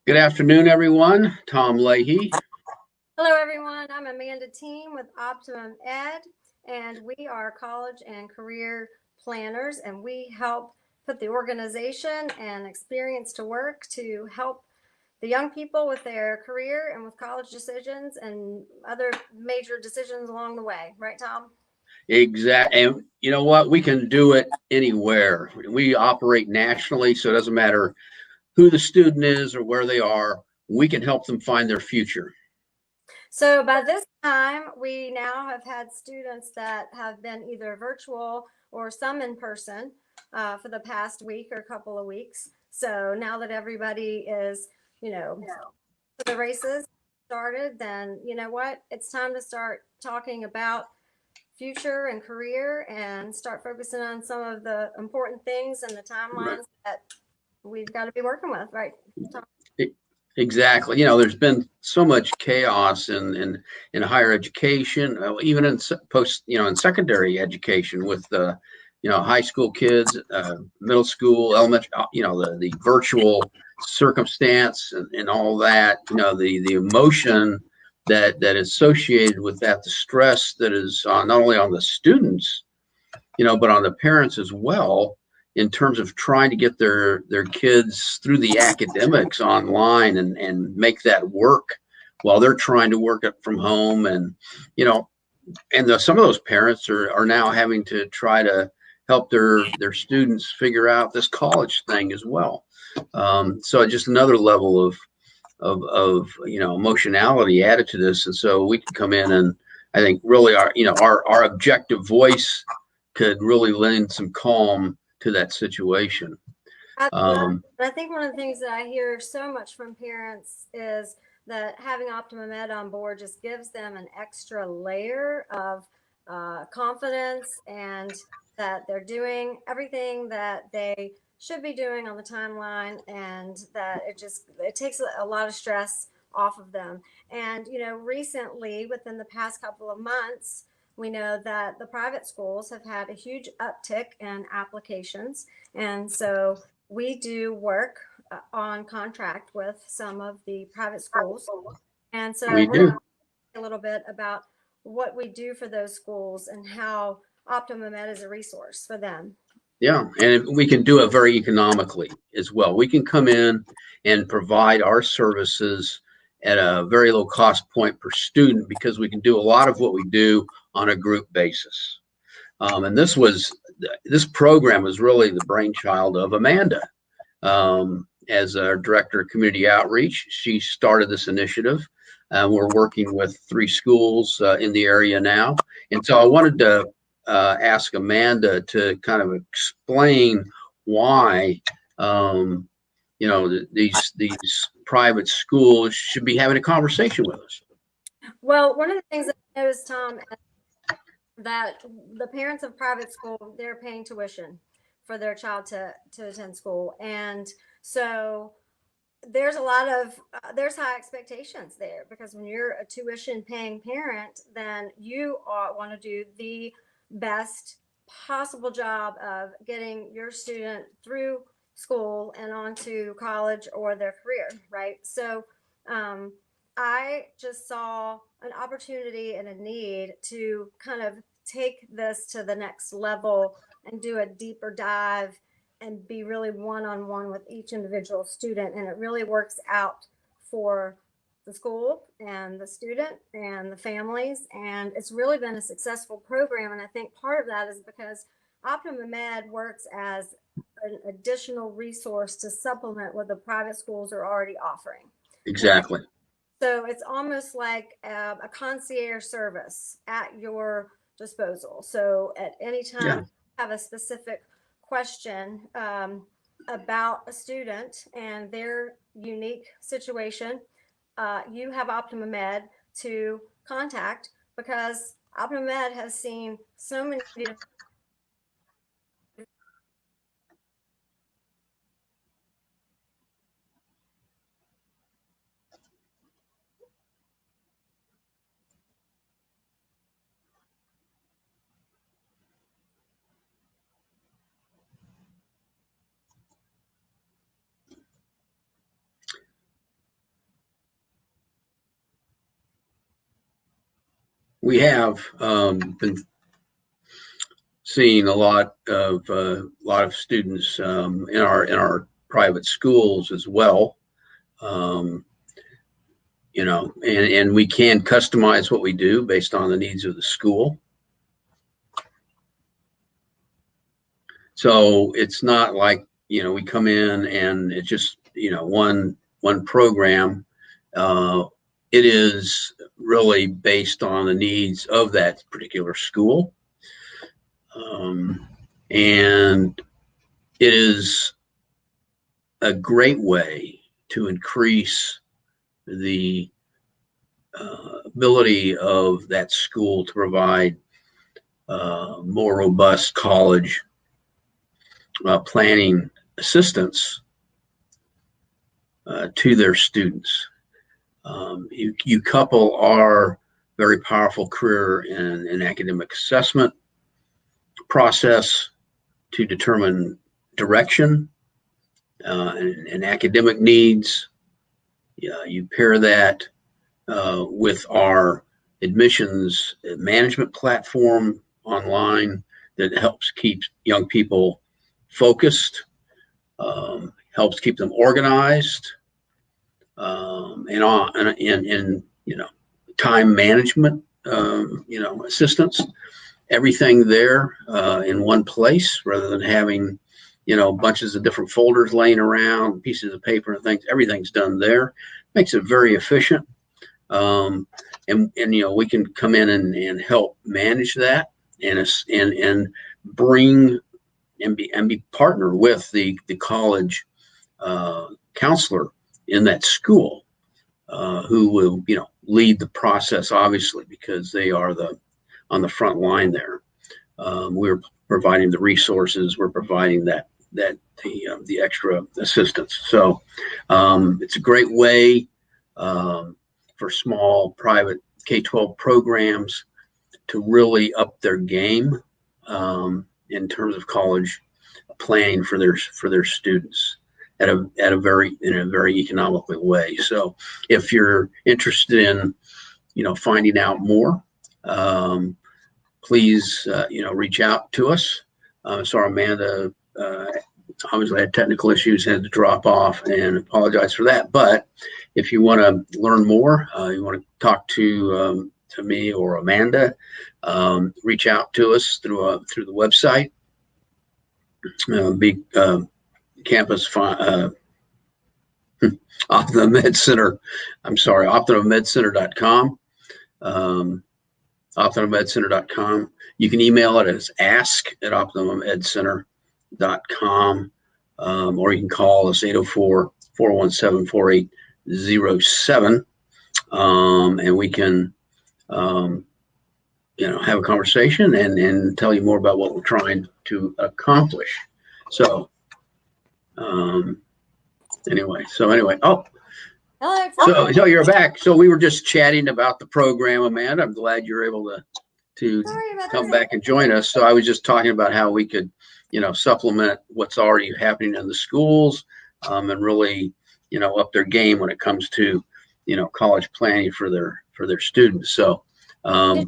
Good afternoon, everyone. Tom Leahy. Hello, everyone. I'm Amanda Team with Optimum Ed, and we are college and career planners, and we help put the organization and experience to work to help the young people with their career and with college decisions and other major decisions along the way. Right, Tom? And you know what? We can do it anywhere. We operate nationally, so it doesn't matter who the student is or where they are. We can help them find their future. So by this time, we now have had students that have been either virtual or some in person for the past week or couple of weeks. So now that everybody is, you know, the races started, then you know what? It's time to start talking about future and career and start focusing on some of the important things and the Right. timelines that we've got to be working with, right, Tom? Exactly. There's been so much chaos in higher education, even in post, in secondary education with high school kids, middle school, elementary, the virtual circumstance and all that, the emotion that is associated with that, the stress that is not only on the students, but on the parents as well in terms of trying to get their kids through the academics online and make that work while they're trying to work it from home. And some of those parents are now having to try to help their students figure out this college thing as well. So just another level of emotionality added to this. And so we can come in, and I think really our objective voice could really lend some calm to that situation. Absolutely. Um, I think one of the things that I hear so much from parents is that having Optimum Ed on board just gives them an extra layer of confidence and that they're doing everything that they should be doing on the timeline and that it takes a lot of stress off of them. And recently within the past couple of months, we know that the private schools have had a huge uptick in applications. And so we do work on contract with some of the private schools. And so we we're going to do. talk a little bit about what we do for those schools and how Optimum Ed is a resource for them. Yeah, and we can do it very economically as well. We can come in and provide our services at a very low cost point per student because we can do a lot of what we do on a group basis. And this program was really the brainchild of Amanda. As our director of community outreach, she started this initiative. We're working with 3 schools in the area now. And so I wanted to ask Amanda to kind of explain why these private schools should be having a conversation with us. Well, one of the things that I noticed, Tom, that the parents of private school, they're paying tuition for their child to attend school. And so there's a lot of there's high expectations there because when you're a tuition paying parent, then you want to do the best possible job of getting your student through school and onto college or their career, right? So um, I just saw an opportunity and a need to kind of take this to the next level and do a deeper dive and be really one on one with each individual student. And it really works out for the school and the student and the families. And it's really been a successful program. And I think part of that is because Optimum Ed works as an additional resource to supplement what the private schools are already offering. Okay. Exactly. So it's almost like a concierge service at your disposal. So at any time Yeah. you have a specific question about a student and their unique situation, you have Optimum Ed to contact because Optimum Ed has seen so many different. we have been seeing a lot of students in our private schools as well. You know, and we can customize what we do based on the needs of the school. So it's not like, you know, we come in and it's just, you know, one program. It is really based on the needs of that particular school. And it is a great way to increase the ability of that school to provide more robust college planning assistance to their students. You couple our very powerful career and academic assessment process to determine direction and academic needs. You pair that with our admissions management platform online that helps keep young people focused, helps keep them organized, and you know, time management, you know, assistance. Everything there in one place rather than having, you know, bunches of different folders laying around, pieces of paper and things. Everything's done there. Makes it very efficient. And you know, we can come in and help manage that and bring and be partner with the college counselor in that school who will, you know, lead the process, obviously, because they are on the front line there. We're providing the resources, we're providing the extra assistance. So it's a great way for small private K12 programs to really up their game in terms of college planning for their students in a very economical way. So if you're interested in, you know, finding out more, please, you know, reach out to us. Sorry, Amanda obviously had technical issues, had to drop off, and apologize for that. But if you want to learn more, you want to talk to me or Amanda, reach out to us through the website, big campus OptimumEd Center. I'm sorry, OptimumEdCenter.com. OptimumEdCenter.com. You can email it as ask@OptimumEdCenter.com, or you can call us 804-417-4807, and we can, you know, have a conversation and tell you more about what we're trying to accomplish. So, anyway. Oh. Hello. So you're back. So we were just chatting about the program, Amanda. I'm glad you're able to come back and join us. So I was just talking about how we could, you know, supplement what's already happening in the schools, and really, you know, up their game when it comes to, you know, college planning for their students. So, yeah.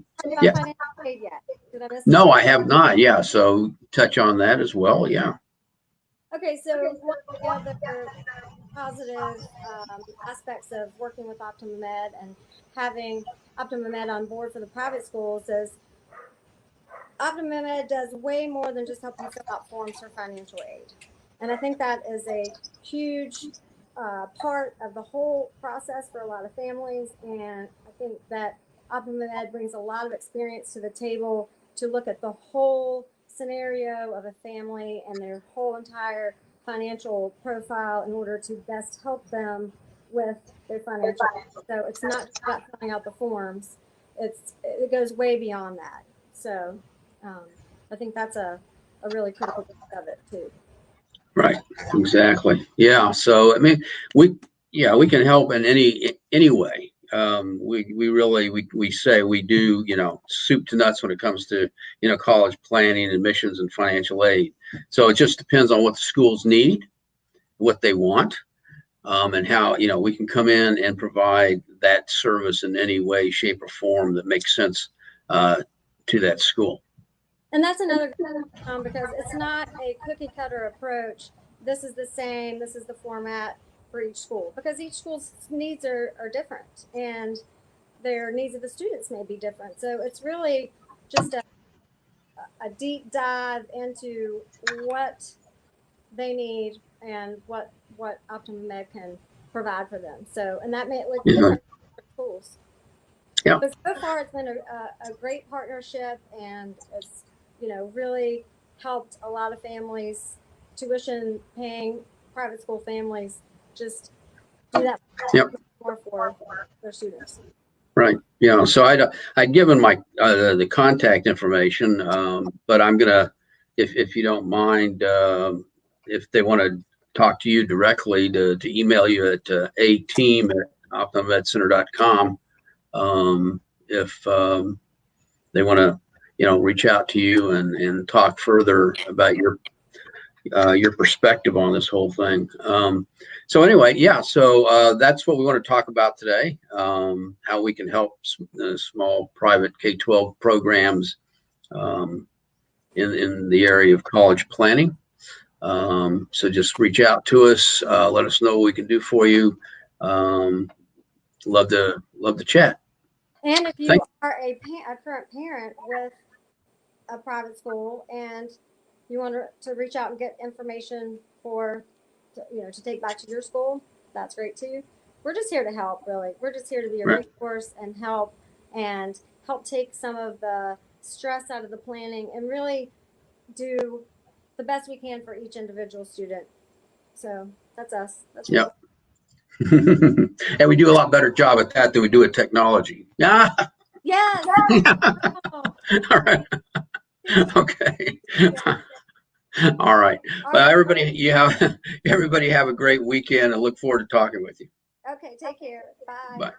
No, I have not. Yeah. So touch on that as well. Yeah. Okay. So one of the other positive aspects of working with OptimumEd and having OptimumEd on board for the private schools is OptimumEd does way more than just help you fill out forms for financial aid. And I think that is a huge part of the whole process for a lot of families. And I think that OptimumEd brings a lot of experience to the table to look at the whole scenario of a family and their whole entire financial profile in order to best help them with their financial. So it's not just about filling out the forms. It goes way beyond that. So I think that's a really critical piece of it too. Right. Exactly. Yeah. So I mean, we can help in any way. We really say we do, you know, soup to nuts when it comes to, you know, college planning, admissions, and financial aid. So it just depends on what the schools need, what they want, and how, you know, we can come in and provide that service in any way, shape, or form that makes sense to that school. And that's another because it's not a cookie cutter approach. This is the same. This is the format for each school, because each school's needs are different, and their needs of the students may be different. So it's really just a deep dive into what they need and what OptimumEd can provide for them. So, and that may look different for schools. Yeah. But so far, it's been a great partnership, and it's, you know, really helped a lot of families, tuition paying private school families, just do that more for their students. Right. Yeah. So I'd given my the contact information, but I'm gonna, if you don't mind, if they want to talk to you directly, to email you at ateam@optimumedcenter.com. If they want to, reach out to you and talk further about your perspective on this whole thing. So anyway, yeah, so that's what we want to talk about today, how we can help small private K12 programs in the area of college planning. So just reach out to us, let us know what we can do for you. Love to chat. And if you are a current parent with a private school and you want to reach out and get information to take back to your school, that's great too. We're just here to help, really. We're just here to be a resource and help take some of the stress out of the planning and really do the best we can for each individual student. So that's us. That's yep. And we do a lot better job at that than we do at technology. Yeah. Yes. All right. Okay. All right. Well, everybody have a great weekend, and look forward to talking with you. Okay. Take care. Bye. Bye.